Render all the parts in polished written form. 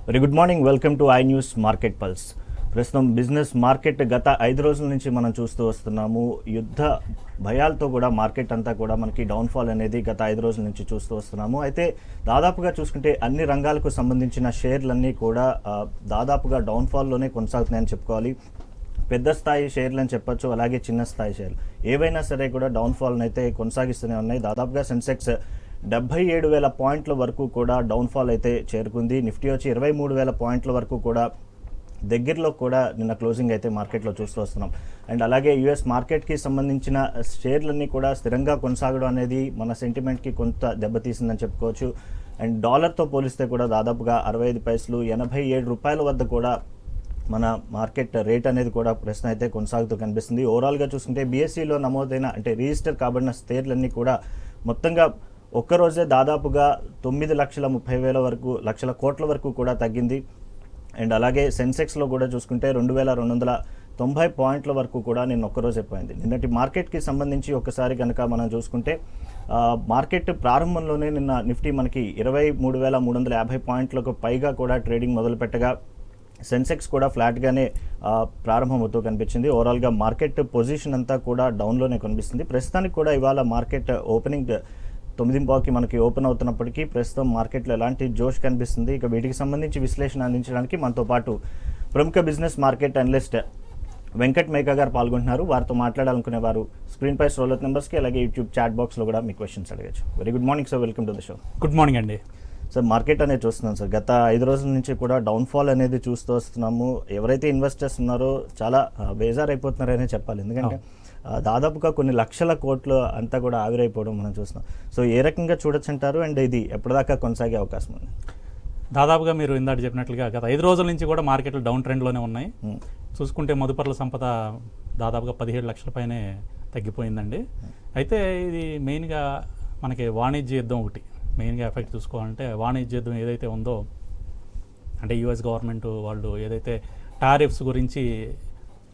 Very good morning. Welcome to I news market pulse. ప్రస్తుతం business market గత 5 రోజుల నుంచి మనం చూస్తూ వస్తున్నాము. యుద్ధ భయాలతో కూడా మార్కెట్ అంతా కూడా మనకి డౌన్ఫాల్ అనేది గత 5 రోజుల నుంచి చూస్తూ వస్తున్నాము. అయితే దాదాపుగా చూసుకుంటే అన్ని రంగాలకు సంబంధించిన షేర్లన్నీ కూడా దాదాపుగా డౌన్ఫాల్లోనే కొనసాగుతున్నాయని చెప్పుకోవాలి. పెద్ద స్థాయి షేర్లు అని చెప్పొచ్చు, అలాగే చిన్న స్థాయి షేర్లు ఏవైనా సరే కూడా డౌన్ఫాల్ని అయితే కొనసాగిస్తూనే ఉన్నాయి. దాదాపుగా సెన్సెక్స్ 77,000 పాయింట్ల వరకు కూడా డౌన్ఫాల్ అయితే చేరుకుంది. నిఫ్టీ వచ్చి 23,000 పాయింట్ల వరకు కూడా దగ్గరలో కూడా నిన్న క్లోజింగ్ అయితే మార్కెట్లో చూస్తూ వస్తున్నాం. అండ్ అలాగే యుఎస్ మార్కెట్కి సంబంధించిన షేర్లన్నీ కూడా స్థిరంగా కొనసాగడం అనేది మన సెంటిమెంట్కి కొంత దెబ్బతీసిందని చెప్పుకోవచ్చు. అండ్ డాలర్తో పోలిస్తే కూడా దాదాపుగా 65 పైసలు 87 రూపాయల వద్ద కూడా మన మార్కెట్ రేట్ అనేది కూడా ప్రశ్న అయితే కొనసాగుతూ కనిపిస్తుంది. ఓవరాల్గా చూసుకుంటే బీఎస్సీలో నమోదైన అంటే రిజిస్టర్ కాబడిన షేర్లన్నీ కూడా మొత్తంగా ఒక్కరోజే దాదాపుగా 9,30,000 వరకు లక్షల కోట్ల వరకు కూడా తగ్గింది. అండ్ అలాగే సెన్సెక్స్లో కూడా చూసుకుంటే 2,290 పాయింట్ల వరకు కూడా నిన్న ఒక్కరోజు అయిపోయింది. నిన్నటి మార్కెట్కి సంబంధించి ఒకసారి కనుక మనం చూసుకుంటే మార్కెట్ ప్రారంభంలోనే నిన్న నిఫ్టీ మనకి 23,350 పాయింట్లకు పైగా కూడా ట్రేడింగ్ మొదలుపెట్టగా సెన్సెక్స్ కూడా ఫ్లాట్గానే ప్రారంభమవుతూ కనిపించింది. ఓవరాల్గా మార్కెట్ పొజిషన్ అంతా కూడా డౌన్లోనే కనిపిస్తుంది. ప్రస్తుతానికి కూడా ఇవాళ మార్కెట్ ఓపెనింగ్ 9:15కి మనకి ఓపెన్ అవుతున్నప్పటికీ ప్రస్తుతం మార్కెట్లో ఎలాంటి జోష్ కనిపిస్తుంది. ఇక వీటికి సంబంధించి విశ్లేషణ అందించడానికి మనతో పాటు ప్రముఖ business market analyst Venkat Meka గారు పాల్గొంటున్నారు. వారితో మాట్లాడాలనుకునే వారు స్క్రీన్ పై స్క్రోల్ నెంబర్స్కి అలాగే యూట్యూబ్ చాట్ బాక్స్లో కూడా మీ క్వశ్చన్స్ అడగచ్చు. Very good morning sir, welcome to the show. Good morning అండి. సార్, మార్కెట్ అనేది చూస్తున్నాం సార్, గత 5 రోజుల నుంచి కూడా డౌన్ఫాల్ అనేది చూస్తూ వస్తున్నాము. ఎవరైతే ఇన్వెస్టర్స్ ఉన్నారో చాలా బేజార్ అయిపోతున్నారనే చెప్పాలి. ఎందుకంటే దాదాపుగా కొన్ని లక్షల కోట్లు అంతా కూడా ఆవిరైపోవడం మనం చూస్తున్నాం. సో ఏ రకంగా చూడొచ్చు అంటారు, అండ్ ఇది ఎప్పటిదాకా కొనసాగే అవకాశం ఉంది? దాదాపుగా మీరు ఇందాక చెప్పినట్లుగా గత 5 రోజుల నుంచి కూడా మార్కెట్లు డౌన్ ట్రెండ్లోనే ఉన్నాయి. చూసుకుంటే మదుపర్ల సంపద దాదాపుగా 17 లక్షల పైనే తగ్గిపోయిందండి. అయితే ఇది మెయిన్గా మనకి వాణిజ్య యుద్ధం ఒకటి మెయిన్గా ఎఫెక్ట్ చూసుకోవాలంటే, వాణిజ్య యుద్ధం ఏదైతే ఉందో అంటే యుఎస్ గవర్నమెంట్ వాళ్ళు ఏదైతే టారిఫ్స్ గురించి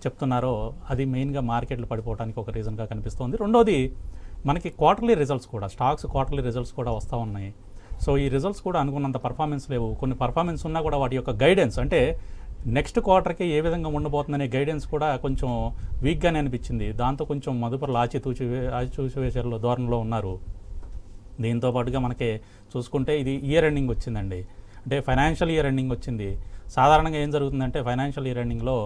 చెప్తున్నారో అది మెయిన్గా మార్కెట్లు పడిపోవడానికి ఒక రీజన్గా కనిపిస్తుంది. రెండోది మనకి క్వార్టర్లీ రిజల్ట్స్ కూడా, స్టాక్స్ క్వార్టర్లీ రిజల్ట్స్ కూడా వస్తూ ఉన్నాయి. సో ఈ రిజల్ట్స్ కూడా అనుకున్నంత పర్ఫార్మెన్స్ లేవు. కొన్ని పర్ఫార్మెన్స్ ఉన్నా కూడా వాటి యొక్క గైడెన్స్ అంటే నెక్స్ట్ క్వార్టర్కి ఏ విధంగా ఉండబోతుందనే గైడెన్స్ కూడా కొంచెం వీక్గానే అనిపించింది. దాంతో కొంచెం మదుపర్లు ఆచితూచి వేసేలో ధోరణిలో ఉన్నారు. దీంతో పాటుగా మనకి చూసుకుంటే ఇది ఇయర్ ఎండింగ్ వచ్చిందండి, అంటే ఫైనాన్షియల్ ఇయర్ ఎండింగ్ వచ్చింది. సాధారణంగా ఏం జరుగుతుందంటే ఫైనాన్షియల్ ఇయర్ ఎండింగ్లో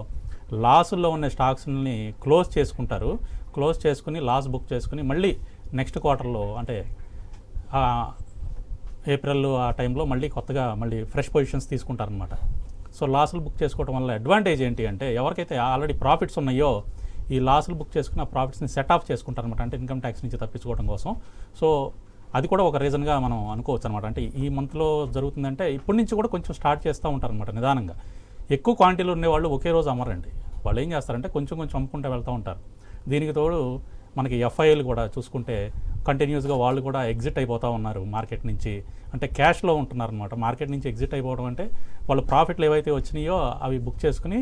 లాసుల్లో ఉన్న స్టాక్స్ని క్లోజ్ చేసుకుంటారు. క్లోజ్ చేసుకుని లాస్ బుక్ చేసుకుని మళ్ళీ నెక్స్ట్ క్వార్టర్లో అంటే ఏప్రిల్ ఆ టైంలో మళ్ళీ కొత్తగా మళ్ళీ ఫ్రెష్ పొజిషన్స్ తీసుకుంటారనమాట. సో లాసులు బుక్ చేసుకోవడం వల్ల అడ్వాంటేజ్ ఏంటి అంటే ఎవరికైతే ఆల్రెడీ ప్రాఫిట్స్ ఉన్నాయో ఈ లాసులు బుక్ చేసుకుని ఆ ప్రాఫిట్స్ని సెట్ ఆఫ్ చేసుకుంటారనమాట, అంటే ఇన్కమ్ ట్యాక్స్ నుంచి తప్పించుకోవడం కోసం. సో అది కూడా ఒక రీజన్గా మనం అనుకోవచ్చు అనమాట. అంటే ఈ మంత్లో జరుగుతుందంటే ఇప్పటి నుంచి కూడా కొంచెం స్టార్ట్ చేస్తూ ఉంటారనమాట నిదానంగా. ఎక్కువ క్వాంటిటీలో ఉండేవాళ్ళు ఒకే రోజు అమ్మరండి. వాళ్ళు ఏం చేస్తారంటే కొంచెం కొంచెం అమ్ముకుంటూ వెళ్తూ ఉంటారు. దీనికి తోడు మనకి ఎఫ్ఐఎల్ కూడా చూసుకుంటే కంటిన్యూస్గా వాళ్ళు కూడా ఎగ్జిట్ అయిపోతూ ఉన్నారు మార్కెట్ నుంచి. అంటే క్యాష్లో ఉంటున్నారనమాట. మార్కెట్ నుంచి ఎగ్జిట్ అయిపోవడం అంటే వాళ్ళు ప్రాఫిట్లు ఏవైతే వచ్చినాయో అవి బుక్ చేసుకుని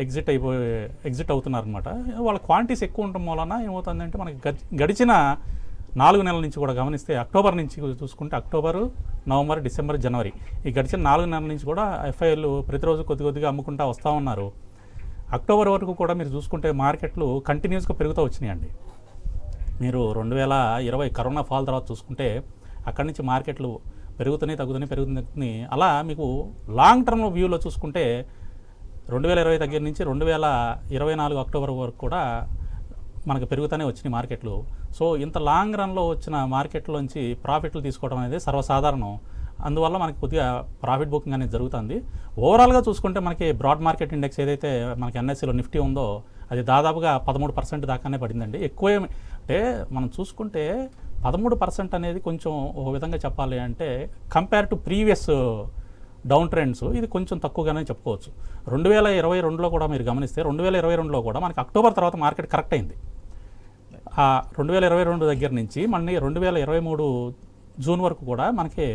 ఎగ్జిట్ అవుతున్నారనమాట. వాళ్ళ క్వాంటిటీస్ ఎక్కువ ఉండటం వలన ఏమవుతుందంటే మనకి గడిచిన 4 నెలల నుంచి కూడా గమనిస్తే అక్టోబర్ నుంచి చూసుకుంటే అక్టోబరు, నవంబర్, డిసెంబర్, జనవరి ఈ గడిచిన 4 నెలల నుంచి కూడా ఎఫ్ఐఎల్ ప్రతిరోజు కొద్దిగా అమ్ముకుంటూ వస్తూ ఉన్నారు. అక్టోబర్ వరకు కూడా మీరు చూసుకుంటే మార్కెట్లు కంటిన్యూస్గా పెరుగుతూ వచ్చినాయండి. మీరు 2020 కరోనా ఫాల్ తర్వాత చూసుకుంటే అక్కడి నుంచి మార్కెట్లు పెరుగుతున్నాయి. అలా మీకు లాంగ్ టర్మ్ వ్యూలో చూసుకుంటే 2020 దగ్గర నుంచి 2024 అక్టోబర్ వరకు కూడా మనకు పెరుగుతూనే వచ్చినాయి మార్కెట్లు. సో ఇంత లాంగ్ రన్లో వచ్చిన మార్కెట్లోంచి ప్రాఫిట్లు తీసుకోవడం అనేది సర్వసాధారణం. అందువల్ల మనకి కొద్దిగా ప్రాఫిట్ బుకింగ్ అనేది జరుగుతుంది. ఓవరాల్గా చూసుకుంటే మనకి బ్రాడ్ మార్కెట్ ఇండెక్స్ ఏదైతే మనకి ఎన్ఎస్సీలో నిఫ్టీ ఉందో అది దాదాపుగా 13% దాకానే పడిందండి. ఎక్కువే అంటే మనం చూసుకుంటే 13% అనేది కొంచెం ఒక విధంగా చెప్పాలి అంటే compare to previous down trends ఇది కొంచెం తక్కువగానే చెప్పుకోవచ్చు. 2022లో కూడా మీరు గమనిస్తే 2022లో కూడా మనకి అక్టోబర్ తర్వాత మార్కెట్ కరెక్ట్ అయింది. 2022 దగ్గర నుంచి మళ్ళీ 2023 జూన్ వరకు కూడా మనకి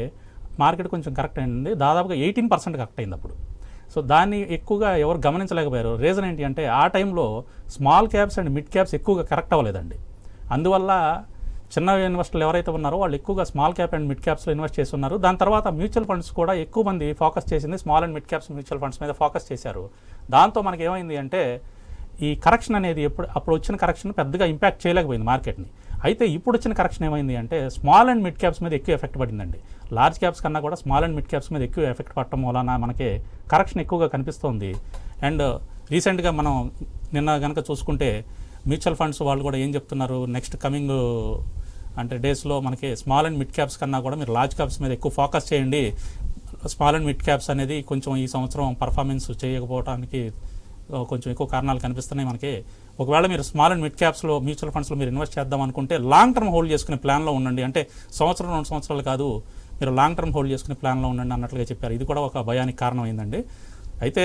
మార్కెట్ కొంచెం కరెక్ట్ అయింది. దాదాపుగా 18% కరెక్ట్ అయింది అప్పుడు. సో దాన్ని ఎక్కువగా ఎవరు గమనించలేకపోయారు. రీజన్ ఏంటి అంటే ఆ టైంలో small caps and mid caps ఎక్కువగా కరెక్ట్ అవ్వలేదండి. అందువల్ల చిన్న ఇన్వెస్టర్లు ఎవరైతే ఉన్నారో వాళ్ళు ఎక్కువగా స్మాల్ క్యాప్ అండ్ మిడ్ క్యాప్స్లో ఇన్వెస్ట్ చేస్తున్నారు. దాని తర్వాత మ్యూచువల్ ఫండ్స్ కూడా ఎక్కువ మంది ఫోకస్ చేసింది small and mid caps mutual funds మీద ఫోకస్ చేశారు. దాంతో మనకి ఏమైంది అంటే ఈ కరెక్షన్ అనేది అప్పుడు వచ్చిన కరెక్షన్ పెద్దగా ఇంపాక్ట్ చేయలేకపోయింది మార్కెట్ని. అయితే ఇప్పుడు వచ్చిన కరెక్షన్ ఏమైంది అంటే స్మాల్ అండ్ మిడ్ క్యాప్స్ మీద ఎక్కువ ఎఫెక్ట్ పడిందండి. లార్జ్ క్యాప్స్ కన్నా కూడా స్మాల్ అండ్ మిడ్ క్యాప్స్ మీద ఎక్కువ ఎఫెక్ట్ పడటం వలన మనకి కరెక్షన్ ఎక్కువగా కనిపిస్తోంది. అండ్ రీసెంట్గా మనం నిన్న కనుక చూసుకుంటే మ్యూచువల్ ఫండ్స్ వాళ్ళు కూడా ఏం చెప్తున్నారు, నెక్స్ట్ కమింగ్ అంటే డేస్లో మనకి స్మాల్ అండ్ మిడ్ క్యాప్స్ కన్నా కూడా మీరు లార్జ్ క్యాప్స్ మీద ఎక్కువ ఫోకస్ చేయండి. స్మాల్ అండ్ మిడ్ క్యాప్స్ అనేది కొంచెం ఈ సంవత్సరం పర్ఫార్మెన్స్ చేయకపోవడానికి కొంచెం ఎక్కువ కారణాలు కనిపిస్తున్నాయి మనకి. ఒకవేళ మీరు స్మాల్ అండ్ మిడ్ క్యాప్స్లో మ్యూచువల్ ఫండ్స్లో మీరు ఇన్వెస్ట్ చేద్దాం అనుకుంటే లాంగ్ టర్మ్ హోల్డ్ చేసుకునే ప్లాన్లో ఉండండి. అంటే సంవత్సరం 2 సంవత్సరాలు కాదు, మీరు లాంగ్ టర్మ్ హోల్డ్ చేసుకునే ప్లాన్లో ఉండండి అన్నట్లుగా చెప్పారు. ఇది కూడా ఒక భయానికి కారణం అయిందండి. అయితే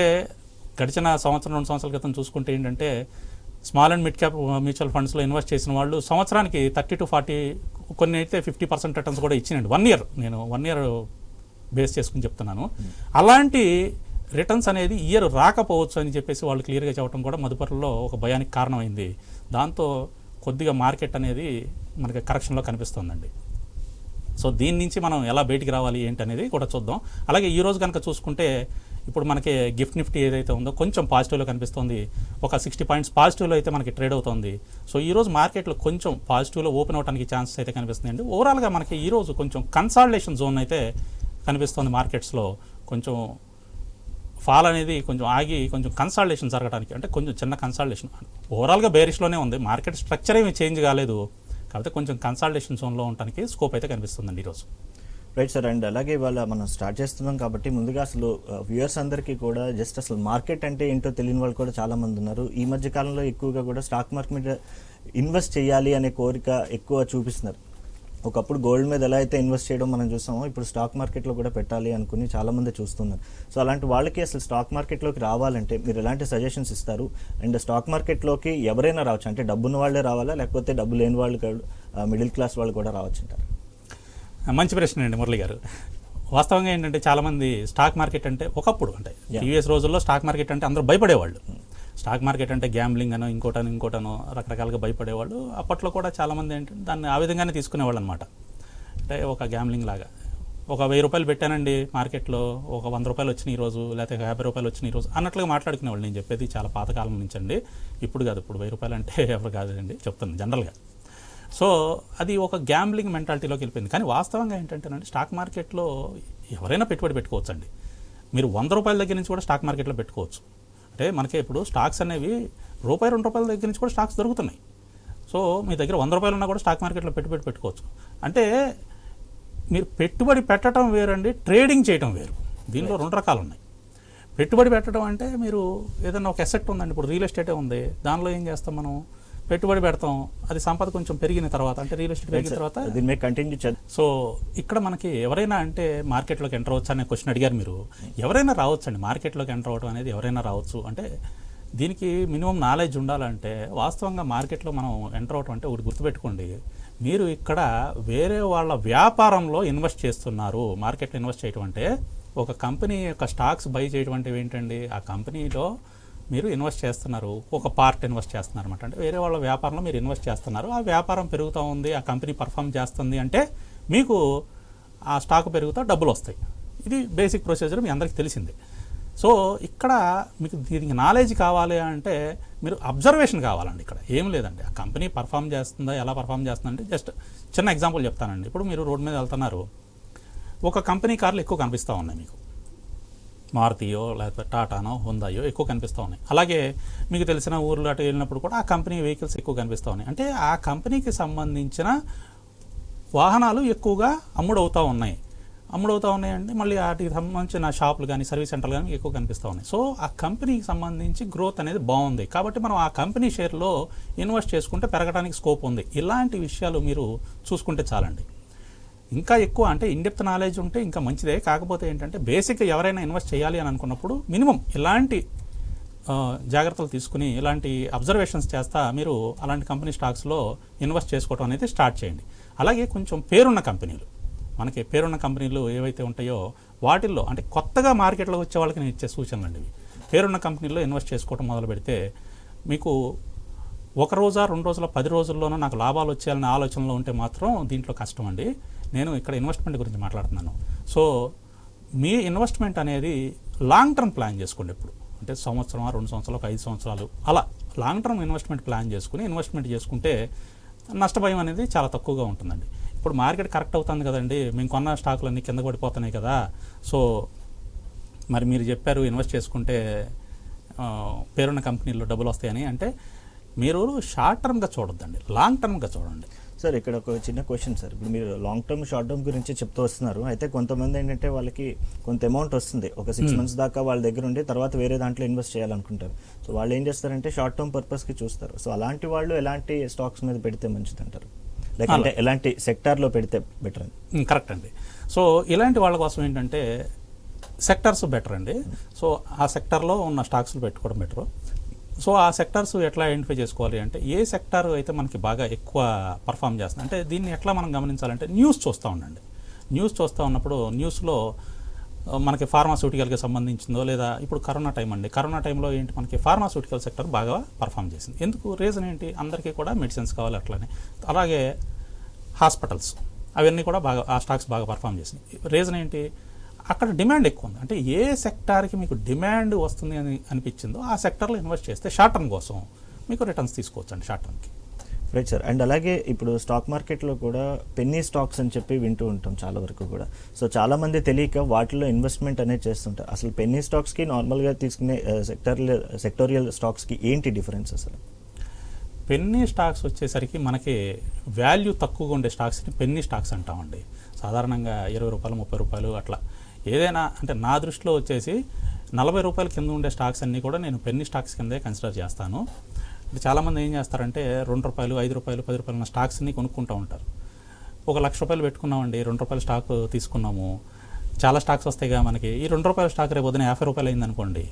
గడిచిన సంవత్సరం 2 సంవత్సరాల క్రితం చూసుకుంటే ఏంటంటే small and mid cap mutual ఫండ్స్లో ఇన్వెస్ట్ చేసిన వాళ్ళు సంవత్సరానికి 30 to 40, కొన్ని అయితే 50% రిటర్న్స్ కూడా ఇచ్చినండి. 1 year, నేను 1 year బేస్ చేసుకుని చెప్తున్నాను. అలాంటి రిటర్న్స్ అనేది ఇయర్ రాకపోవచ్చు అని చెప్పేసి వాళ్ళు క్లియర్గా చెప్పడం కూడా మదుపరులో ఒక భయానికి కారణమైంది. దాంతో కొద్దిగా మార్కెట్ అనేది మనకి కరెక్షన్లో కనిపిస్తుందండి. సో దీని నుంచి మనం ఎలా బయటికి రావాలి ఏంటి అనేది కూడా చూద్దాం. అలాగే ఈరోజు కనుక చూసుకుంటే ఇప్పుడు మనకి గిఫ్ట్ నిఫ్టీ ఏదైతే ఉందో కొంచెం పాజిటివ్లో కనిపిస్తుంది. ఒక 60 పాయింట్స్ పాజిటివ్లో అయితే మనకి ట్రేడ్ అవుతుంది. సో ఈరోజు మార్కెట్లో కొంచెం పాజిటివ్లో ఓపెన్ అవడానికి ఛాన్సెస్ అయితే కనిపిస్తున్నాయండి. ఓవరాల్గా మనకి ఈరోజు కొంచెం కన్సాలిడేషన్ జోన్ అయితే కనిపిస్తుంది. మార్కెట్స్లో కొంచెం ఫాల్ అనేది కొంచెం ఆగి కొంచెం కన్సాలిడేషన్ జరగడానికి, అంటే కొంచెం చిన్న కన్సాలిడేషన్. ఓవరాల్గా బేరిష్లోనే ఉంది, మార్కెట్ స్ట్రక్చర్ ఏమి చేంజ్ కాలేదు. కాకపోతే కొంచెం కన్సాలిడేషన్ జోన్లో ఉండడానికి స్కోప్ అయితే కనిపిస్తుందండి ఈరోజు. Right sir. అండ్ అలాగే ఇవాళ మనం స్టార్ట్ చేస్తున్నాం కాబట్టి ముందుగా అసలు వ్యూయర్స్ అందరికీ కూడా జస్ట్ అసలు మార్కెట్ అంటే ఏంటో తెలియని వాళ్ళు కూడా చాలామంది ఉన్నారు. ఈ మధ్య కాలంలో ఎక్కువగా కూడా స్టాక్ మార్కెట్ మీద ఇన్వెస్ట్ చేయాలి అనే కోరిక ఎక్కువ చూపిస్తున్నారు. ఒకప్పుడు గోల్డ్ మీద ఎలా అయితే ఇన్వెస్ట్ చేయడం మనం చూసామో ఇప్పుడు స్టాక్ మార్కెట్లో కూడా పెట్టాలి అనుకుని చాలామంది చూస్తున్నారు. సో అలాంటి వాళ్ళకి అసలు స్టాక్ మార్కెట్లోకి రావాలంటే మీరు ఎలాంటి సజెషన్స్ ఇస్తారు? అండ్ స్టాక్ మార్కెట్లోకి ఎవరైనా రావచ్చు, అంటే డబ్బున్న వాళ్ళే రావాలా లేకపోతే డబ్బు లేని వాళ్ళు, మిడిల్ క్లాస్ వాళ్ళు కూడా రావచ్చు అంటారు? మంచి ప్రశ్న అండి మురళి గారు. వాస్తవంగా ఏంటంటే చాలామంది స్టాక్ మార్కెట్ అంటే ఒకప్పుడు అంటే ప్రీవియస్ రోజుల్లో స్టాక్ మార్కెట్ అంటే అందరూ భయపడేవాళ్ళు. స్టాక్ మార్కెట్ అంటే గ్యాంబ్లింగ్ అనో ఇంకోటనో రకరకాలుగా భయపడేవాళ్ళు. అప్పట్లో కూడా చాలామంది ఏంటంటే దాన్ని ఆ విధంగానే తీసుకునేవాళ్ళు అనమాట. అంటే ఒక గ్యాంబ్లింగ్ లాగా. ఒక 1000 రూపాయలు పెట్టానండి మార్కెట్లో, ఒక 100 రూపాయలు వచ్చినాయి ఈరోజు, లేకపోతే 50 రూపాయలు వచ్చినాయి ఈరోజు అన్నట్లుగా మాట్లాడుకునేవాళ్ళు. నేను చెప్పేది చాలా పాతకాలం నుంచి అండి, ఇప్పుడు కాదు. ఇప్పుడు 1000 రూపాయలు అంటే ఎవరు కాదండి చెప్తాను జనరల్గా. సో అది ఒక గ్యాంబ్లింగ్ మెంటాలిటీలోకి వెళ్ళిపోయింది. కానీ వాస్తవంగా ఏంటంటేనండి స్టాక్ మార్కెట్లో ఎవరైనా పెట్టుబడి పెట్టుకోవచ్చు అండి. మీరు 100 రూపాయల దగ్గర నుంచి కూడా స్టాక్ మార్కెట్లో పెట్టుకోవచ్చు. అంటే మనకి ఇప్పుడు స్టాక్స్ అనేవి రూపాయి 2 రూపాయల దగ్గర నుంచి కూడా స్టాక్స్ దొరుకుతున్నాయి. సో మీ దగ్గర 100 రూపాయలు ఉన్నా కూడా స్టాక్ మార్కెట్లో పెట్టుబడి పెట్టుకోవచ్చు. అంటే మీరు పెట్టుబడి పెట్టడం వేరండి, ట్రేడింగ్ చేయడం వేరు. దీనిలో 2 రకాలు ఉన్నాయి. పెట్టుబడి పెట్టడం అంటే మీరు ఏదైనా ఒక అసెట్ ఉందండి, ఇప్పుడు రియల్ ఎస్టేటే ఉంది, దానిలో ఏం చేస్తాం మనం, పెట్టుబడి పెడతాం. అది సంపద కొంచెం పెరిగిన తర్వాత, అంటే రియల్ ఎస్టేట్ పెరిగిన తర్వాత. సో ఇక్కడ మనకి ఎవరైనా అంటే మార్కెట్లోకి ఎంటర్ అవ్వచ్చు అనే క్వశ్చన్ అడిగారు మీరు. ఎవరైనా రావచ్చు అండి మార్కెట్లోకి ఎంటర్ అవ్వడం అనేది, ఎవరైనా రావచ్చు. అంటే దీనికి మినిమం నాలెడ్జ్ ఉండాలంటే వాస్తవంగా మార్కెట్లో మనం ఎంటర్ అవ్వడం అంటే ఒకటి గుర్తుపెట్టుకోండి, మీరు ఇక్కడ వేరే వాళ్ళ వ్యాపారంలో ఇన్వెస్ట్ చేస్తున్నారు. మార్కెట్లో ఇన్వెస్ట్ చేయడం అంటే ఒక కంపెనీ యొక్క స్టాక్స్ బై చేయడం అంటే ఏంటండి, ఆ కంపెనీలో మీరు ఇన్వెస్ట్ చేస్తున్నారు, ఒక పార్ట్ ఇన్వెస్ట్ చేస్తున్నారు అనమాట. అంటే వేరే వాళ్ళ వ్యాపారంలో మీరు ఇన్వెస్ట్ చేస్తున్నారు, ఆ వ్యాపారం పెరుగుతూ ఉంది, ఆ కంపెనీ పర్ఫామ్ చేస్తుంది అంటే మీకు ఆ స్టాక్ పెరుగుతా డబ్బులు వస్తాయి. ఇది బేసిక్ ప్రొసీజర్ మీ అందరికీ తెలిసిందే. సో ఇక్కడ మీకు దీనికి నాలెడ్జ్ కావాలి అంటే మీరు అబ్జర్వేషన్ కావాలండి. ఇక్కడ ఏం లేదండి, ఆ కంపెనీ పర్ఫామ్ చేస్తుందా, ఎలా పర్ఫామ్ చేస్తుందంటే జస్ట్ చిన్న ఎగ్జాంపుల్ చెప్తానండి. ఇప్పుడు మీరు రోడ్ మీద వెళ్తున్నారు, ఒక కంపెనీ కార్లు ఎక్కువ కనిపిస్తూ ఉన్నాయి మీకు, మారుతియో లేకపోతే టాటానో హుందాయో ఎక్కువ కనిపిస్తూ ఉన్నాయి. అలాగే మీకు తెలిసిన ఊర్లో అటు వెళ్ళినప్పుడు కూడా ఆ కంపెనీ వెహికల్స్ ఎక్కువ కనిపిస్తూ ఉన్నాయి. అంటే ఆ కంపెనీకి సంబంధించిన వాహనాలు ఎక్కువగా అమ్ముడవుతూ ఉన్నాయండి. మళ్ళీ వాటికి సంబంధించిన షాపులు కానీ సర్వీస్ సెంటర్లు కానీ ఎక్కువ కనిపిస్తూ ఉన్నాయి. సో ఆ కంపెనీకి సంబంధించి గ్రోత్ అనేది బాగుంది కాబట్టి మనం ఆ కంపెనీ షేర్లో ఇన్వెస్ట్ చేసుకుంటే పెరగడానికి స్కోప్ ఉంది. ఇలాంటి విషయాలు మీరు చూసుకుంటే చాలండి. ఇంకా ఎక్కువ అంటే ఇన్డెప్త్ నాలెడ్జ్ ఉంటే ఇంకా మంచిదే. కాకపోతే ఏంటంటే బేసిక్గా ఎవరైనా ఇన్వెస్ట్ చేయాలి అని అనుకున్నప్పుడు మినిమం ఇలాంటి జాగ్రత్తలు తీసుకుని ఇలాంటి అబ్జర్వేషన్స్ చేస్తా మీరు అలాంటి కంపెనీ స్టాక్స్లో ఇన్వెస్ట్ చేసుకోవడం అనేది స్టార్ట్ చేయండి. అలాగే కొంచెం పేరున్న కంపెనీలు, మనకి పేరున్న కంపెనీలు ఏవైతే ఉంటాయో వాటిల్లో అంటే కొత్తగా మార్కెట్లో వచ్చే వాళ్ళకి నేను ఇచ్చే సూచనలు అండి. పేరున్న కంపెనీల్లో ఇన్వెస్ట్ చేసుకోవడం మొదలు పెడితే మీకు ఒక రోజా 2 రోజుల 10 రోజుల్లోనూ నాకు లాభాలు వచ్చేయాలనే ఆలోచనలో ఉంటే మాత్రం దీంట్లో కష్టం అండి. నేను ఇక్కడ ఇన్వెస్ట్మెంట్ గురించి మాట్లాడుతున్నాను. సో మీ ఇన్వెస్ట్మెంట్ అనేది లాంగ్ టర్మ్ ప్లాన్ చేసుకోండి ఎప్పుడు. అంటే సంవత్సరం 2 సంవత్సరాలు 5 సంవత్సరాలు అలా లాంగ్ టర్మ్ ఇన్వెస్ట్మెంట్ ప్లాన్ చేసుకుని ఇన్వెస్ట్మెంట్ చేసుకుంటే నష్టభయం అనేది చాలా తక్కువగా ఉంటుందండి. ఇప్పుడు మార్కెట్ కరెక్ట్ అవుతుంది కదండి, మేము కొన్న స్టాకులు అన్నీ కింద పడిపోతున్నాయి కదా, సో మరి మీరు చెప్పారు ఇన్వెస్ట్ చేసుకుంటే పేరున్న కంపెనీల్లో డబ్బులు వస్తాయని. అంటే మీరు షార్ట్ టర్మ్గా చూడొద్దండి, లాంగ్ టర్మ్గా చూడండి. సార్ ఇక్కడ ఒక చిన్న క్వశ్చన్ సార్, ఇప్పుడు మీరు లాంగ్ టర్మ్ షార్ట్ టర్మ్ గురించి చెప్తూ వస్తున్నారు. అయితే కొంతమంది ఏంటంటే వాళ్ళకి కొంత అమౌంట్ వస్తుంది, ఒక 6 మంత్స్ దాకా వాళ్ళ దగ్గర ఉండి తర్వాత వేరే దాంట్లో ఇన్వెస్ట్ చేయాలనుకుంటారు. సో వాళ్ళు ఏం చేస్తారంటే షార్ట్ టర్మ్ పర్పస్కి చూస్తారు. సో అలాంటి వాళ్ళు ఎలాంటి స్టాక్స్ మీద పెడితే మంచిది అంటారు, లేకంటే ఎలాంటి సెక్టార్లో పెడితే బెటర్ అని? కరెక్ట్ అండి. సో ఇలాంటి వాళ్ళ కోసం ఏంటంటే సెక్టర్స్ బెటర్ అండి. సో ఆ సెక్టర్లో ఉన్న స్టాక్స్లు పెట్టుకోవడం బెటరు. సో ఆ సెక్టర్స్ ఎట్లా ఐడెంటిఫై చేసుకోవాలి అంటే ఏ సెక్టర్ అయితే మనకి బాగా ఎక్కువ పర్ఫామ్ చేస్తుంది అంటే దీన్ని ఎట్లా మనం గమనించాలంటే న్యూస్ చూస్తూ ఉండండి. న్యూస్ చూస్తూ ఉన్నప్పుడు న్యూస్లో మనకి ఫార్మాస్యూటికల్కి సంబంధించిందో లేదా ఇప్పుడు కరోనా టైం అండి, కరోనా టైంలో ఏంటి మనకి ఫార్మాస్యూటికల్ సెక్టర్ బాగా పర్ఫామ్ చేసింది. ఎందుకు? రీజన్ ఏంటి? అందరికీ కూడా మెడిసిన్స్ కావాలి అట్లనే. అలాగే హాస్పిటల్స్ అవన్నీ కూడా బాగా ఆ స్టాక్స్ బాగా పర్ఫామ్ చేసింది. రీజన్ ఏంటి? అక్కడ డిమాండ్ ఎక్కువ ఉంది. అంటే ఏ సెక్టార్కి మీకు డిమాండ్ వస్తుంది అని అనిపించిందో ఆ సెక్టర్లో ఇన్వెస్ట్ చేస్తే షార్ట్ టర్మ్ కోసం మీకు రిటర్న్స్ తీసుకోవచ్చు అండి షార్ట్ టర్మ్కి. Right sir. అండ్ అలాగే ఇప్పుడు స్టాక్ మార్కెట్లో కూడా పెన్నీ స్టాక్స్ అని చెప్పి వింటూ ఉంటాం చాలా వరకు కూడా. సో చాలామంది తెలియక వాటిలో ఇన్వెస్ట్మెంట్ అనేది చేస్తుంటారు. అసలు పెన్నీ స్టాక్స్కి నార్మల్గా తీసుకునే సెక్టోరియల్ స్టాక్స్కి ఏంటి డిఫరెన్స్ అసలు? పెన్నీ స్టాక్స్ వచ్చేసరికి మనకి వాల్యూ తక్కువగా ఉండే స్టాక్స్ని పెన్నీ స్టాక్స్ అంటామండి. సాధారణంగా 20 రూపాయలు 30 రూపాయలు అట్లా ఏదైనా అంటే నా దృష్టిలో వచ్చేసి 40 రూపాయల కింద ఉండే స్టాక్స్ అన్నీ కూడా నేను పెన్నీ స్టాక్స్ కిందే కన్సిడర్ చేస్తాను. అంటే చాలామంది ఏం చేస్తారంటే 2 రూపాయలు 5 రూపాయలు 10 రూపాయలు ఉన్న స్టాక్స్ని కొనుక్కుంటూ ఉంటారు. 1 లక్ష రూపాయలు పెట్టుకున్నామండి, 2 రూపాయల స్టాక్ తీసుకున్నాము, చాలా స్టాక్స్ వస్తాయిగా మనకి. ఈ 2 రూపాయల స్టాక్ రేపు పొద్దున 50 రూపాయలు అయిందనుకోండి,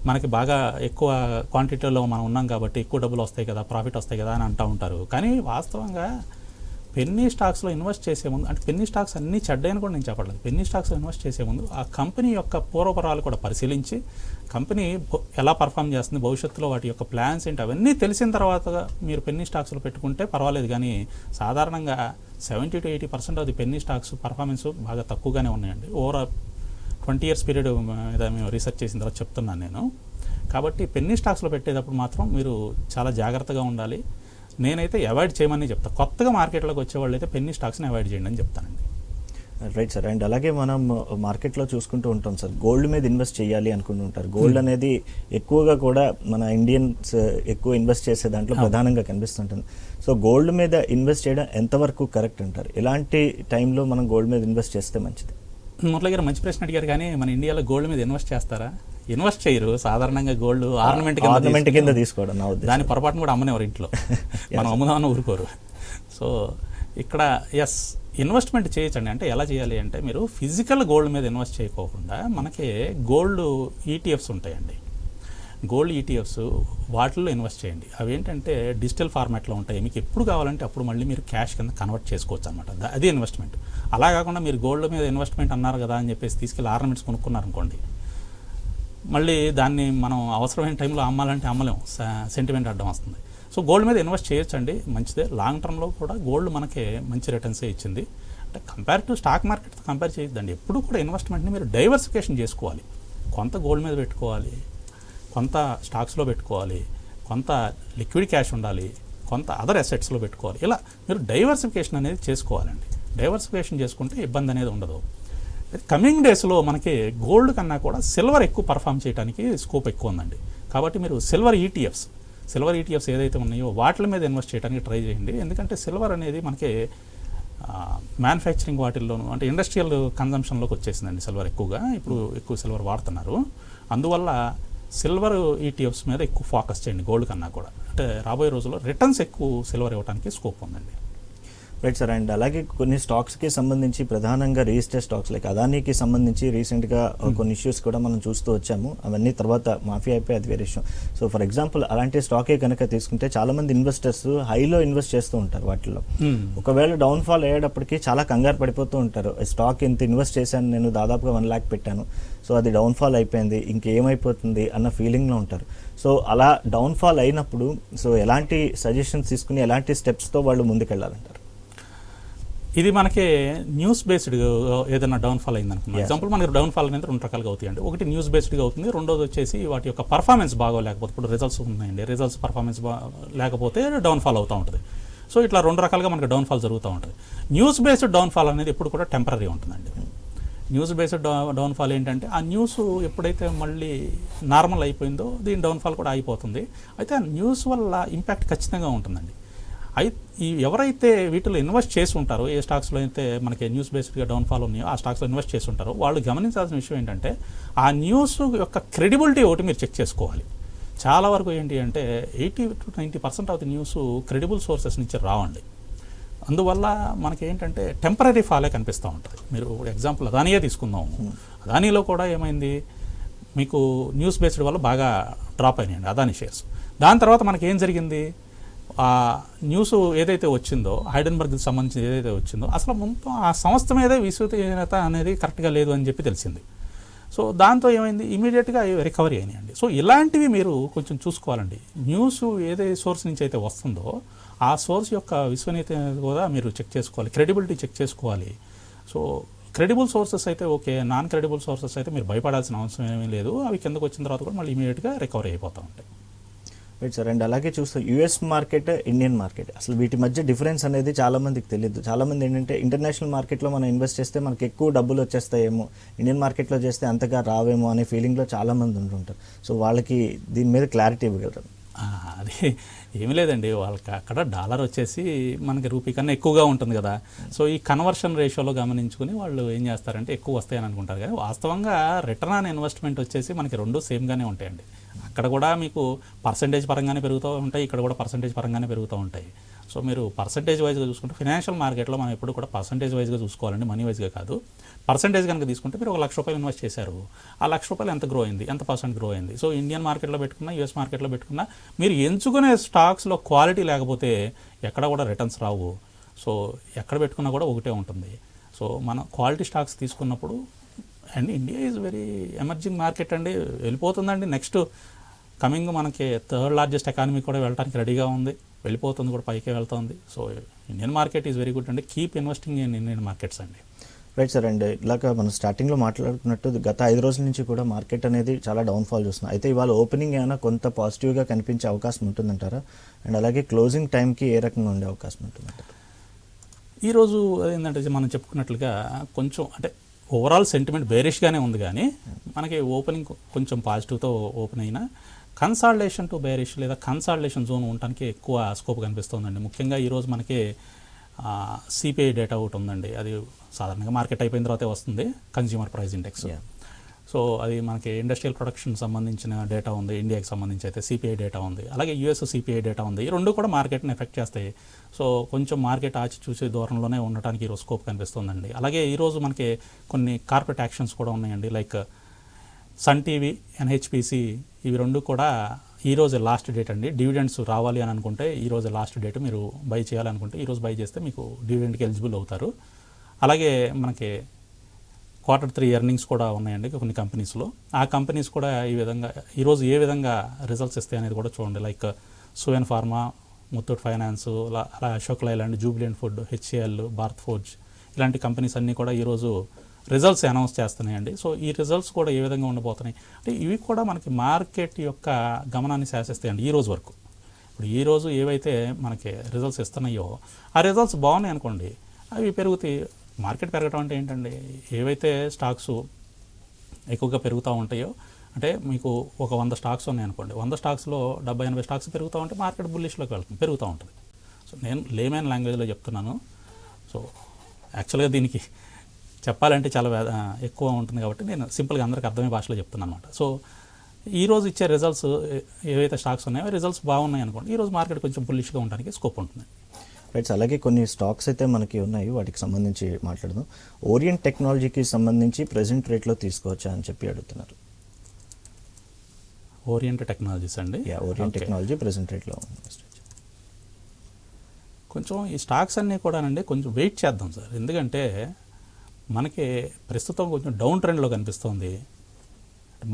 మనకి బాగా ఎక్కువ క్వాంటిటీలో మనం ఉన్నాం కాబట్టి ఎక్కువ డబ్బులు వస్తాయి కదా, ప్రాఫిట్ వస్తాయి కదా అని అంటూ ఉంటారు. కానీ వాస్తవంగా పెన్నీ స్టాక్స్లో ఇన్వెస్ట్ చేసే ముందు, అంటే పెన్నీ స్టాక్స్ అన్నీ చెడ్డని కూడా నేను చెప్పట్లేదు, పెన్నీ స్టాక్స్లో ఇన్వెస్ట్ చేసే ముందు ఆ కంపెనీ యొక్క పూర్వపరాలు కూడా పరిశీలించి కంపెనీ ఎలా పర్ఫామ్ చేస్తుంది, భవిష్యత్తులో వాటి యొక్క ప్లాన్స్ ఏంటి అవన్నీ తెలిసిన తర్వాత మీరు పెన్నీ స్టాక్స్లో పెట్టుకుంటే పర్వాలేదు. కానీ సాధారణంగా 70 to 80% of the Penney stocks performance బాగా తక్కువగానే ఉన్నాయండి. ఓవరాల్ 20 years పీరియడ్ మీద మేము రీసెర్చ్ చేసిన తర్వాత చెప్తున్నాను నేను. కాబట్టి పెన్నీ స్టాక్స్లో పెట్టేటప్పుడు మాత్రం మీరు చాలా జాగ్రత్తగా ఉండాలి. నేనైతే అవాయిడ్ చేయమని చెప్తాను. కొత్తగా మార్కెట్లోకి వచ్చేవాళ్ళు అయితే పెన్నీ స్టాక్స్ని అవాయిడ్ చేయండి అని చెప్తానండి. Right sir. అండ్ అలాగే మనం మార్కెట్లో చూసుకుంటూ ఉంటాం సార్, గోల్డ్ మీద ఇన్వెస్ట్ చేయాలి అనుకుంటూ ఉంటారు. గోల్డ్ అనేది ఎక్కువగా కూడా మన ఇండియన్స్ ఎక్కువ ఇన్వెస్ట్ చేసే దాంట్లో ప్రధానంగా కనిపిస్తుంటుంది. సో గోల్డ్ మీద ఇన్వెస్ట్ చేయడం ఎంతవరకు కరెక్ట్ అంటారు? ఎలాంటి టైంలో మనం గోల్డ్ మీద ఇన్వెస్ట్ చేస్తే మంచిది? మురళి గారు మంచి ప్రశ్న అడిగారు. కానీ మన ఇండియాలో గోల్డ్ మీద ఇన్వెస్ట్ చేస్తారా? ఇన్వెస్ట్ చేయరు. సాధారణంగా గోల్డ్ ఆర్నమెంట్ కింద తీసుకోవడం, దాని పొరపాటును కూడా అమ్మనేవారు ఇంట్లో. మనం అమ్ముదామని ఊరుకోరు. సో ఇక్కడ ఇన్వెస్ట్మెంట్ చేయొచ్చండి. అంటే ఎలా చేయాలి అంటే మీరు ఫిజికల్ గోల్డ్ మీద ఇన్వెస్ట్ చేయకోకుండా మనకి గోల్డ్ ఈటీఎఫ్స్ ఉంటాయండి. గోల్డ్ ఈటీఎఫ్స్ వాటిల్లో ఇన్వెస్ట్ చేయండి. అవి ఏంటంటే డిజిటల్ ఫార్మాట్లో ఉంటాయి. మీకు ఎప్పుడు కావాలంటే అప్పుడు మళ్ళీ మీరు క్యాష్ కింద కన్వర్ట్ చేసుకోవచ్చు అనమాట. అది ఇన్వెస్ట్మెంట్. అలా కాకుండా మీరు గోల్డ్ మీద ఇన్వెస్ట్మెంట్ అన్నారు కదా అని చెప్పేసి తీసుకెళ్ళి ఆర్నమెంట్స్ కొనుక్కున్నారనుకోండి, మళ్ళీ దాన్ని మనం అవసరమైన టైంలో అమ్మాలంటే అమ్మలేము, సెంటిమెంట్ అడ్డం వస్తుంది. సో గోల్డ్ మీద ఇన్వెస్ట్ చేయొచ్చండి, మంచిదే. లాంగ్ టర్మ్లో కూడా గోల్డ్ మనకి మంచి రిటర్న్సే ఇచ్చింది. అంటే కంపేర్ టు స్టాక్ మార్కెట్తో కంపేర్ చేయొద్దండి. ఎప్పుడు కూడా ఇన్వెస్ట్మెంట్ని మీరు డైవర్సిఫికేషన్ చేసుకోవాలి. కొంత గోల్డ్ మీద పెట్టుకోవాలి, కొంత స్టాక్స్లో పెట్టుకోవాలి, కొంత లిక్విడ్ క్యాష్ ఉండాలి, కొంత అదర్ అసెట్స్లో పెట్టుకోవాలి. ఇలా మీరు డైవర్సిఫికేషన్ అనేది చేసుకోవాలండి. డైవర్సిఫికేషన్ చేసుకుంటే ఇబ్బంది అనేది ఉండదు. కమింగ్ డేస్లో మనకి గోల్డ్ కన్నా కూడా సిల్వర్ ఎక్కువ పర్ఫామ్ చేయడానికి స్కోప్ ఎక్కువ ఉందండి. కాబట్టి మీరు సిల్వర్ ఈటీఎఫ్స్ ఏదైతే ఉన్నాయో వాటి మీద ఇన్వెస్ట్ చేయడానికి ట్రై చేయండి. ఎందుకంటే సిల్వర్ అనేది మనకి మ్యానుఫ్యాక్చరింగ్ వాటిల్లోనూ అంటే ఇండస్ట్రియల్ కన్జంప్షన్లోకి వచ్చేసిందండి సిల్వర్ ఎక్కువగా. ఇప్పుడు ఎక్కువ సిల్వర్ వాడుతున్నారు. అందువల్ల సిల్వర్ ఈటీఎఫ్స్ మీద ఎక్కువ ఫోకస్ చేయండి గోల్డ్ కన్నా కూడా. అంటే రాబోయే రోజుల్లో రిటర్న్స్ ఎక్కువ సిల్వర్ ఇవ్వడానికి స్కోప్ ఉందండి. Right sir. అండ్ అలాగే కొన్ని స్టాక్స్కి సంబంధించి ప్రధానంగా రిజిస్టర్డ్ స్టాక్స్ లైక్ అదానీకి సంబంధించి రీసెంట్గా కొన్ని ఇష్యూస్ కూడా మనం చూస్తూ వచ్చాము. అవన్నీ తర్వాత మాఫీ అయిపోయి అది వేరే విషయం. సో ఫర్ ఎగ్జాంపుల్ అలాంటి స్టాకే కనుక తీసుకుంటే చాలామంది ఇన్వెస్టర్స్ హైలో ఇన్వెస్ట్ చేస్తూ ఉంటారు వాటిల్లో. ఒకవేళ డౌన్ఫాల్ అయ్యేటప్పటికి చాలా కంగారు పడిపోతూ ఉంటారు. స్టాక్ ఇంత ఇన్వెస్ట్ చేశాను, నేను దాదాపుగా 1 lakh పెట్టాను, సో అది డౌన్ఫాల్ అయిపోయింది, ఇంకేమైపోతుంది అన్న ఫీలింగ్లో ఉంటారు. సో అలా డౌన్ఫాల్ అయినప్పుడు సో ఎలాంటి సజెషన్స్ తీసుకుని ఎలాంటి స్టెప్స్తో వాళ్ళు ముందుకెళ్ళాలంటారు? ఇది మనకి న్యూస్ బేస్డ్ ఏదైనా డౌన్ఫాల్ అయింది అనుకున్నాం. ఎగ్జాంపుల్ మనకి డౌన్ఫాల్ అనేది 2 రకాలుగా అవుతాయండి. ఒకటి న్యూస్ బేస్డ్గా అవుతుంది, రెండోది వచ్చేసి వాటి యొక్క పర్ఫార్మెన్స్ బాగోలేకపోతే, ఇప్పుడు రిజల్ట్స్ ఉన్నాయండి, రిజల్ట్స్ పర్ఫార్మెన్స్ లేకపోతే డౌన్ఫాల్ అవుతూ ఉంటుంది. సో ఇట్లా 2 రకాలుగా మనకి డౌన్ఫాల్ జరుగుతూ ఉంటుంది. న్యూస్ బేస్డ్ డౌన్ఫాల్ అనేది ఎప్పుడు కూడా టెంపరీ ఉంటుందండి. న్యూస్ బేస్డ్ డౌన్ఫాల్ ఏంటంటే ఆ న్యూస్ ఎప్పుడైతే మళ్ళీ నార్మల్ అయిపోయిందో దీని డౌన్ఫాల్ కూడా అయిపోతుంది. అయితే ఆ న్యూస్ వల్ల ఇంపాక్ట్ ఖచ్చితంగా ఉంటుందండి. ఎవరైతే వీటిలో ఇన్వెస్ట్ చేసి ఉంటారో, ఏ స్టాక్స్లో అయితే మనకి న్యూస్ బేస్డ్గా డౌన్ఫాల్ ఉన్నాయో ఆ స్టాక్స్లో ఇన్వెస్ట్ చేసి ఉంటారో వాళ్ళు గమనించాల్సిన విషయం ఏంటంటే ఆ న్యూస్ యొక్క క్రెడిబిలిటీ ఒకటి మీరు చెక్ చేసుకోవాలి. చాలా వరకు ఏంటి అంటే 80 to 90% of the news credible sources నుంచి రావండి. అందువల్ల మనకి ఏంటంటే టెంపరీ ఫాలే కనిపిస్తూ ఉంటుంది. మీరు ఎగ్జాంపుల్ అదానియే తీసుకుందాము. అదానీలో కూడా ఏమైంది, మీకు న్యూస్ బేస్డ్ వల్ల బాగా డ్రాప్ అయినాయండి అదానీ షేర్స్. దాని తర్వాత మనకి ఏం జరిగింది, ఆ న్యూస్ ఏదైతే వచ్చిందో హైడెన్బర్గ్కి సంబంధించి ఏదైతే వచ్చిందో అసలు మొత్తం ఆ సంస్థ మీదే విశ్వసనీయత అనేది కరెక్ట్గా లేదు అని చెప్పి తెలిసింది. సో దాంతో ఏమైంది, ఇమీడియట్గా రికవరీ అయినాయండి. సో ఇలాంటివి మీరు కొంచెం చూసుకోవాలండి. న్యూస్ ఏదే సోర్స్ నుంచి అయితే వస్తుందో ఆ సోర్స్ యొక్క విశ్వనీయత కూడా మీరు చెక్ చేసుకోవాలి, క్రెడిబిలిటీ చెక్ చేసుకోవాలి. సో క్రెడిబుల్ సోర్సెస్ అయితే ఓకే, నాన్ క్రెడిబుల్ సోర్సెస్ అయితే మీరు భయపడాల్సిన అవసరం ఏమీ లేదు. అవి కిందకు వచ్చిన తర్వాత కూడా మళ్ళీ ఇమీడియట్గా రికవరీ అయిపోతూ ఉంటాయి. Right sir. అండ్ అలాగే చూస్తే యుఎస్ మార్కెట్, ఇండియన్ మార్కెట్, అసలు వీటి మధ్య డిఫరెన్స్ అనేది చాలామందికి తెలియదు. చాలామంది ఏంటంటే ఇంటర్నేషనల్ మార్కెట్లో మనం ఇన్వెస్ట్ చేస్తే మనకి ఎక్కువ డబ్బులు వచ్చేస్తాయేమో, ఇండియన్ మార్కెట్లో చేస్తే అంతగా రావేమో అనే ఫీలింగ్లో చాలామంది ఉంటుంటారు. సో వాళ్ళకి దీని మీద క్లారిటీ ఇవ్వగలరు? అది ఏమీ లేదండి, వాళ్ళకి అక్కడ డాలర్ వచ్చేసి మనకి రూపీ కన్నా ఎక్కువగా ఉంటుంది కదా. సో ఈ కన్వర్షన్ రేషియోలో గమనించుకుని వాళ్ళు ఏం చేస్తారంటే ఎక్కువ వస్తాయని అనుకుంటారు. కానీ వాస్తవంగా రిటర్న్ ఆన్ ఇన్వెస్ట్మెంట్ వచ్చేసి మనకి 2 సేమ్గానే ఉంటాయండి. అక్కడ కూడా మీకు పర్సంటేజ్ పరంగానే పెరుగుతూ ఉంటాయి, ఇక్కడ కూడా పర్సంటేజ్ పరంగానే పెరుగుతూ ఉంటాయి. సో మీరు పర్సంటేజ్ వైజ్గా చూసుకుంటే ఫైనాన్షియల్ మార్కెట్లో మనం ఎప్పుడు కూడా పర్సంటేజ్ వైజ్గా చూసుకోవాలండి, మనీ వైజ్గా కాదు. పర్సంటేజ్ కనుక తీసుకుంటే మీరు 1 లక్ష రూపాయలు ఇన్వెస్ట్ చేశారు, ఆ 1 లక్ష రూపాయలు ఎంత గ్రో అయింది, ఎంత పర్సెంట్ గ్రో అయింది. సో ఇండియన్ మార్కెట్లో పెట్టుకున్నా, యూఎస్ మార్కెట్లో పెట్టుకున్నా మీరు ఎంచుకునే స్టాక్స్లో క్వాలిటీ లేకపోతే ఎక్కడ కూడా రిటర్న్స్ రావు. సో ఎక్కడ పెట్టుకున్నా కూడా ఒకటే ఉంటుంది. సో మనం క్వాలిటీ స్టాక్స్ తీసుకున్నప్పుడు, and India is very emerging market అండి, వెళ్ళిపోతుందండి. నెక్స్ట్ కమింగ్ మనకి 3rd లార్జెస్ట్ ఎకానమీ కూడా వెళ్ళడానికి రెడీగా ఉంది, వెళ్ళిపోతుంది కూడా, పైకే వెళ్తుంది. So Indian market is very good అండి, keep investing in Indian markets అండి. Right sir. అండ్ ఇలాగ మనం స్టార్టింగ్లో మాట్లాడుకున్నట్టు గత 5 రోజుల నుంచి కూడా మార్కెట్ అనేది చాలా డౌన్ఫాల్ చూస్తున్నాం. అయితే ఇవాళ ఓపెనింగ్ ఏమైనా కొంత పాజిటివ్గా కనిపించే అవకాశం ఉంటుందంటారా? అండ్ అలాగే క్లోజింగ్ టైంకి ఏ రకంగా ఉండే అవకాశం ఉంటుందంటారా? ఈరోజు ఏంటంటే మనం చెప్పుకున్నట్లుగా కొంచెం అంటే ఓవరాల్ సెంటిమెంట్ బేరిష్గానే ఉంది, కానీ మనకి ఓపెనింగ్ కొంచెం పాజిటివ్తో ఓపెన్ అయినా కన్సాలిడేషన్ టు బేరిష్ లేదా కన్సాలిడేషన్ జోన్ ఉండటానికి ఎక్కువ స్కోప్ కనిపిస్తుందండి. ముఖ్యంగా ఈరోజు మనకి సిపిఐ డేటా ఒకటి ఉందండి, అది సాధారణంగా మార్కెట్ అయిపోయిన తర్వాతే వస్తుంది, కన్జ్యూమర్ ప్రైస్ ఇండెక్స్. సో అది మనకి ఇండస్ట్రియల్ ప్రొడక్షన్ సంబంధించిన డేటా ఉంది, ఇండియాకి సంబంధించి అయితే సిపిఐ డేటా ఉంది, అలాగే యూఎస్ సిపిఐ డేటా ఉంది. ఈ 2 కూడా మార్కెట్ని ఎఫెక్ట్ చేస్తాయి. సో కొంచెం మార్కెట్ ఆచి చూసే దూరంలోనే ఉండటానికి ఈరోజు స్కోప్ కనిపిస్తుందండి. అలాగే ఈరోజు మనకి కొన్ని కార్పొరేట్ యాక్షన్స్ కూడా ఉన్నాయండి, లైక్ సన్ టీవీ, ఎన్హెచ్పిసి, ఇవి 2 కూడా ఈరోజు లాస్ట్ డేట్ అండి. డివిడెండ్స్ రావాలి అని అనుకుంటే ఈరోజు లాస్ట్ డేట్, మీరు బై చేయాలనుకుంటే ఈరోజు బై చేస్తే మీకు డివిడెండ్కి ఎలిజిబుల్ అవుతారు. అలాగే మనకి Q3 ఎర్నింగ్స్ కూడా ఉన్నాయండి కొన్ని కంపెనీస్లో. ఆ కంపెనీస్ కూడా ఈ విధంగా ఈరోజు ఏ విధంగా రిజల్ట్స్ ఇస్తాయి అనేది కూడా చూడండి. Like Suven pharma, Muthoot finance, అలా Ashok Leyland, Jubilant food, HAL, Bharat forge, ఇలాంటి కంపెనీస్ అన్నీ కూడా ఈరోజు రిజల్ట్స్ అనౌన్స్ చేస్తున్నాయండి. సో ఈ రిజల్ట్స్ కూడా ఏ విధంగా ఉండబోతున్నాయి అంటే ఇవి కూడా మనకి మార్కెట్ యొక్క గమనాన్ని శాసిస్తాయండి ఈ రోజు వరకు. ఇప్పుడు ఈరోజు ఏవైతే మనకి రిజల్ట్స్ ఇస్తున్నాయో ఆ రిజల్ట్స్ బాగున్నాయి అనుకోండి, అవి పెరుగుతాయి. మార్కెట్ పెరగడం అంటే ఏంటండి, ఏవైతే స్టాక్స్ ఎక్కువగా పెరుగుతూ ఉంటాయో, అంటే మీకు ఒక 100 స్టాక్స్ ఉన్నాయనుకోండి, 100 స్టాక్స్లో 70-80 స్టాక్స్ పెరుగుతూ ఉంటే మార్కెట్ బుల్లిష్లోకి వెళ్తుంది, పెరుగుతూ ఉంటుంది. సో నేను లేమన్ లాంగ్వేజ్లో చెప్తున్నాను. సో యాక్చువల్గా దీనికి చెప్పాలంటే చాలా ఎక్కువ ఉంటుంది కాబట్టి నేను సింపుల్గా అందరికీ అర్థమయ్యే భాషలో చెప్తున్నాను అనమాట. సో ఈరోజు ఇచ్చే రిజల్ట్స్ ఏవైతే స్టాక్స్ ఉన్నాయో రిజల్ట్స్ బాగున్నాయి అనుకోండి, ఈరోజు మార్కెట్ కొంచెం బుల్లిష్గా ఉండడానికి స్కోప్ ఉంటుంది. రైట్స్. అలాగే కొన్ని స్టాక్స్ అయితే మనకి ఉన్నాయి, వాటికి సంబంధించి మాట్లాడదాం. ఓరియంట్ టెక్నాలజీకి సంబంధించి ప్రెజెంట్ రేట్లో తీసుకోవచ్చా అని చెప్పి అడుగుతున్నారు. ఓరియంట్ టెక్నాలజీస్ అండి. Orient Okay. టెక్నాలజీ ప్రెజెంట్ రేట్లో ఉంది. కొంచెం ఈ స్టాక్స్ అన్నీ కూడానండి కొంచెం వెయిట్ చేద్దాం సార్, ఎందుకంటే మనకి ప్రస్తుతం కొంచెం డౌన్ ట్రెండ్లో కనిపిస్తుంది.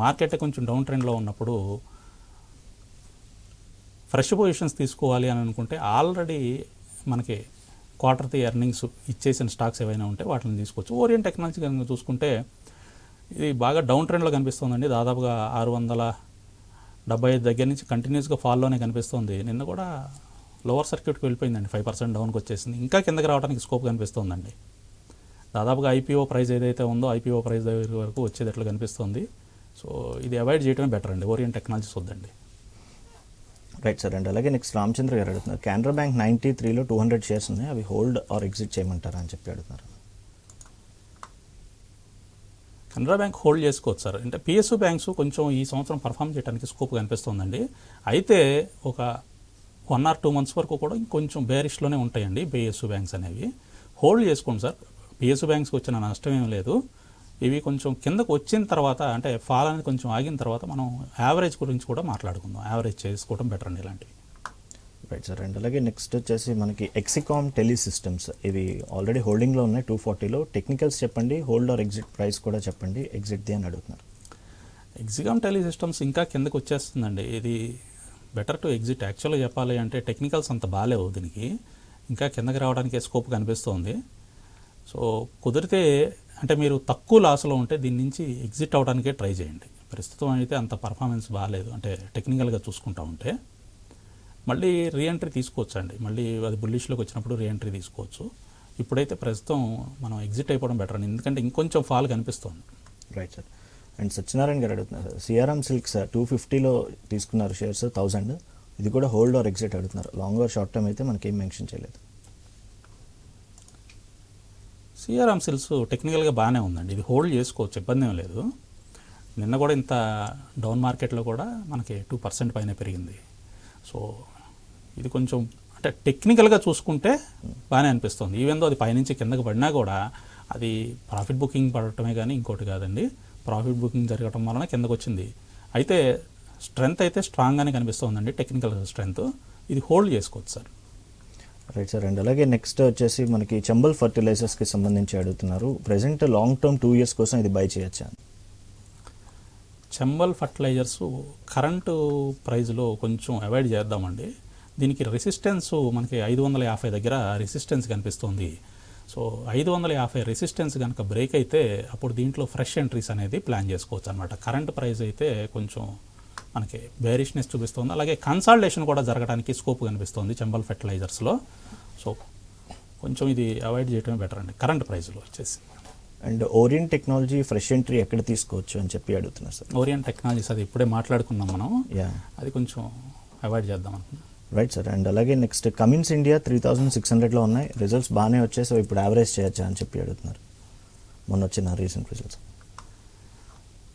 మార్కెట్ కొంచెం డౌన్ ట్రెండ్లో ఉన్నప్పుడు ఫ్రెష్ పొజిషన్స్ తీసుకోవాలి అని అనుకుంటే ఆల్రెడీ మనకి క్వార్టర్లీ ఎర్నింగ్స్ ఇచ్చేసిన స్టాక్స్ ఏవైనా ఉంటే వాటిని తీసుకోవచ్చు. ఓరియంట్ టెక్నాలజీ కనుక చూసుకుంటే ఇది బాగా డౌన్ ట్రెండ్లో కనిపిస్తుందండి. దాదాపుగా 675 దగ్గర నుంచి కంటిన్యూస్గా ఫాల్లోనే కనిపిస్తుంది. నిన్న కూడా లోవర్ సర్క్యూట్కి వెళ్ళిపోయిందండి, 5% డౌన్కి వచ్చేసింది. ఇంకా కిందకి రావడానికి స్కోప్ కనిపిస్తుందండి. దాదాపుగా ఐపీఓ ప్రైస్ ఏదైతే ఉందో ఐపీఓ ప్రైస్ దగ్గర వరకు వచ్చేటట్లు కనిపిస్తుంది. సో ఇది అవాయిడ్ చేయడమే బెటర్ అండి, ఓరియంట్ టెక్నాలజీస్ వద్దండి. Right sir. అండ్ అలాగే నెక్స్ట్ రామచంద్ర గారు అడుగుతున్నారు, కెనరా బ్యాంక్ 93లో 200 షేర్స్ ఉన్నాయి, అవి హోల్డ్ ఆర్ ఎగ్జిట్ చేయమంటారా అని చెప్పి అడుగుతున్నారు. కెనరా బ్యాంక్ హోల్డ్ చేసుకోవచ్చు సార్. అంటే పిఎస్యూ బ్యాంక్స్ కొంచెం ఈ సంవత్సరం పర్ఫామ్ చేయడానికి స్కోప్ కనిపిస్తుందండి. అయితే ఒక 1 or 2 months వరకు కూడా ఇంకొంచెం బేరిష్లోనే ఉంటాయండి పిఎస్యూ బ్యాంక్స్ అనేవి. హోల్డ్ చేసుకోండి సార్, పిఎస్యూ బ్యాంక్స్కి వచ్చిన నష్టం ఏం లేదు. ఇవి కొంచెం కిందకు వచ్చిన తర్వాత, అంటే ఫాల్ అనేది కొంచెం ఆగిన తర్వాత మనం యావరేజ్ గురించి కూడా మాట్లాడుకుందాం. యావరేజ్ చేసుకోవడం బెటర్ అండి ఇలాంటివి. Right sir. అండ్ అలాగే నెక్స్ట్ వచ్చేసి మనకి ఎక్సికామ్ టెలి సిస్టమ్స్, ఇవి ఆల్రెడీ హోల్డింగ్లో ఉన్నాయి 240లో. టెక్నికల్స్ చెప్పండి, హోల్డ్ ఆర్ ఎగ్జిట్ ప్రైస్ కూడా చెప్పండి, ఎగ్జిట్ది అని అడుగుతున్నారు. ఎక్సికామ్ టెలి సిస్టమ్స్ ఇంకా కిందకు వచ్చేస్తుందండి. ఇది బెటర్ టు ఎగ్జిట్. యాక్చువల్గా చెప్పాలి అంటే టెక్నికల్స్ అంత బాగాలేవు, దీనికి ఇంకా కిందకి రావడానికి స్కోప్ కనిపిస్తుంది. సో కుదిరితే అంటే మీరు తక్కువ లాస్లో ఉంటే దీని నుంచి ఎగ్జిట్ అవడానికే ట్రై చేయండి. ప్రస్తుతం అయితే అంత పర్ఫార్మెన్స్ బాగాలేదు, అంటే టెక్నికల్గా చూసుకుంటా ఉంటే. మళ్ళీ రీఎంట్రీ తీసుకోవచ్చు అండి, మళ్ళీ అది బుల్లిష్లోకి వచ్చినప్పుడు రీఎంట్రీ తీసుకోవచ్చు. ఇప్పుడైతే ప్రస్తుతం మనం ఎగ్జిట్ అయిపోవడం బెటర్ అండి, ఎందుకంటే ఇంకొంచెం ఫాల్ కనిపిస్తుంది. Right sir. అండ్ సత్యనారాయణ గారు అడుగుతున్నారు, సిఆర్ఎం సిల్క్స్ 250లో తీసుకున్నారు షేర్స్ 1000, ఇది కూడా హోల్డ్ ఆర్ ఎగ్జిట్ అడుగుతున్నారు. లాంగ్ ఆర్ షార్ట్ టర్మ్ అయితే మనకి ఏం మెన్షన్ చేయలేదు. సిఆర్ఎం సిల్స్ టెక్నికల్గా బాగానే ఉందండి, ఇది హోల్డ్ చేసుకోవచ్చు, ఇబ్బంది ఏం లేదు. నిన్న కూడా ఇంత డౌన్ మార్కెట్లో కూడా మనకి 2% పైన పెరిగింది. సో ఇది కొంచెం అంటే టెక్నికల్గా చూసుకుంటే బాగానే అనిపిస్తుంది. ఈవెన్ దో అది పైనుంచి కిందకి పడినా కూడా అది ప్రాఫిట్ బుకింగ్ పడటమే కానీ ఇంకోటి కాదండి. ప్రాఫిట్ బుకింగ్ జరగడం వలన కిందకు వచ్చింది. అయితే స్ట్రెంత్ అయితే స్ట్రాంగ్గానే కనిపిస్తుందండి, టెక్నికల్ స్ట్రెంత్. ఇది హోల్డ్ చేసుకోవచ్చు సార్. Right sir. అండ్ అలాగే నెక్స్ట్ వచ్చేసి మనకి చంబల్ ఫర్టిలైజర్స్కి సంబంధించి అడుగుతున్నారు, ప్రెజెంట్ లాంగ్ టర్మ్ 2 years కోసం ఇది బై చేయొచ్చా? చంబల్ ఫర్టిలైజర్స్ కరెంటు ప్రైస్లో కొంచెం అవాయిడ్ చేద్దామండి. దీనికి రెసిస్టెన్స్ మనకి 550 దగ్గర రెసిస్టెన్స్ కనిపిస్తుంది. సో 550 రెసిస్టెన్స్ కనుక బ్రేక్ అయితే అప్పుడు దీంట్లో ఫ్రెష్ ఎంట్రీస్ అనేది ప్లాన్ చేసుకోవచ్చు అనమాట. కరెంట్ ప్రైస్ అయితే కొంచెం మనకి బేరిష్నెస్ చూపిస్తుంది. అలాగే కన్సాలిడేషన్ కూడా జరగడానికి స్కోప్ కనిపిస్తుంది చంబల్ ఫెర్టిలైజర్స్లో. సో కొంచెం ఇది అవాయిడ్ చేయడమే బెటర్ అండి కరెంట్ ప్రైస్లో వచ్చేసి. And orient technology fresh entry ఎక్కడ తీసుకోవచ్చు అని చెప్పి అడుగుతున్నారు సార్. ఓరియంట్ టెక్నాలజీస్ అది ఇప్పుడే మాట్లాడుకున్నాం మనం, యా, అది కొంచెం అవాయిడ్ చేద్దాం అనుకున్నాం. Right sir. అండ్ అలాగే నెక్స్ట్ కమిన్స్ ఇండియా 3600లో ఉన్నాయి, రిజల్ట్స్ బాగానే వచ్చాయి, సో ఇప్పుడు యావరేజ్ చేయొచ్చా అని చెప్పి అడుగుతున్నారు, మొన్న వచ్చిన recent results.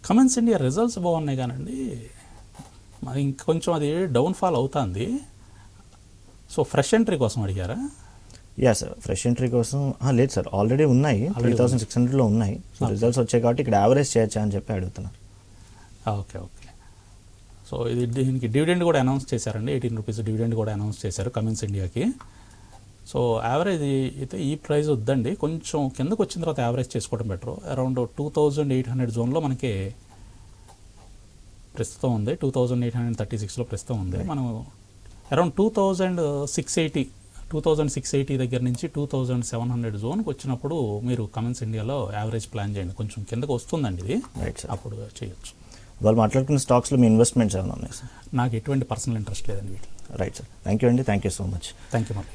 Cummins India results బాగున్నాయి కానండి, మరి ఇంకొంచెం అది డౌన్ఫాల్ అవుతుంది. సో ఫ్రెష్ ఎంట్రీ కోసం అడిగారా? యా సార్, ఫ్రెష్ ఎంట్రీ కోసం లేదు సార్, ఆల్రెడీ ఉన్నాయి 3600లో ఉన్నాయి. సో రిజల్ట్స్ వచ్చాయి కాబట్టి ఇక్కడ యావరేజ్ చేయొచ్చా అని చెప్పి అడుగుతున్నారు. Okay okay. సో ఇది దీనికి డివిడెండ్ కూడా అనౌన్స్ చేశారండి, 18 రూపీస్ డివిడెండ్ కూడా అనౌన్స్ చేశారు కమిన్స్ ఇండియాకి. సో యావరేజ్ అయితే ఈ ప్రైస్ వద్దండి, కొంచెం కిందకు వచ్చిన తర్వాత యావరేజ్ చేసుకోవడం బెటర్. అరౌండ్ 2800 జోన్లో మనకి ప్రస్తుతం ఉంది, 2836లో ప్రస్తుతం ఉంది. మనం అరౌండ్ 2680 దగ్గర నుంచి 2700 జోన్కి వచ్చినప్పుడు మీరు కమిన్స్ ఇండియాలో యావరేజ్ ప్లాన్ చేయండి. కొంచెం కిందకు వస్తుందండి ఇది, రైట్ సార్. అప్పుడు చేయొచ్చు. వాళ్ళు మాట్లాడుకున్న స్టాక్స్లో మీ ఇన్వెస్ట్మెంట్స్ ఏమైనా ఉన్నాయి సార్? నాకు ఎటువంటి పర్సనల్ ఇంట్రెస్ట్ లేదండి వీటిలో. రైట్ సార్, థ్యాంక్ యూ అండి, thank you so much. Thank you మరి.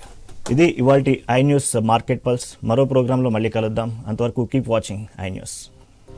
ఇది ఇవాల్టి ఐ న్యూస్ మార్కెట్ పల్స్. మరో ప్రోగ్రాంలో మళ్ళీ కలుద్దాం. అంతవరకు కీప్ వాచింగ్ ఐ న్యూస్.